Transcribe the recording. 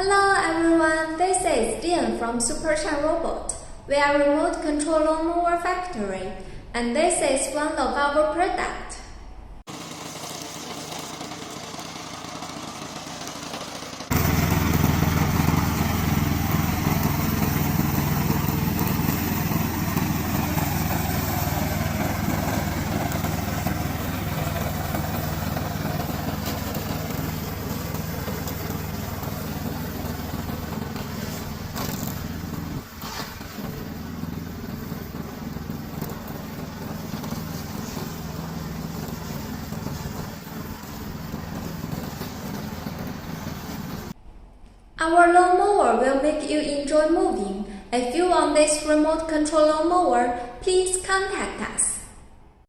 Hello everyone, this is Dian from SUPERSHINE Robot. We are a remote control lawnmower factory, and this is one of our products. Our lawnmower will make you enjoy moving. If you want this remote control lawnmower, please contact us.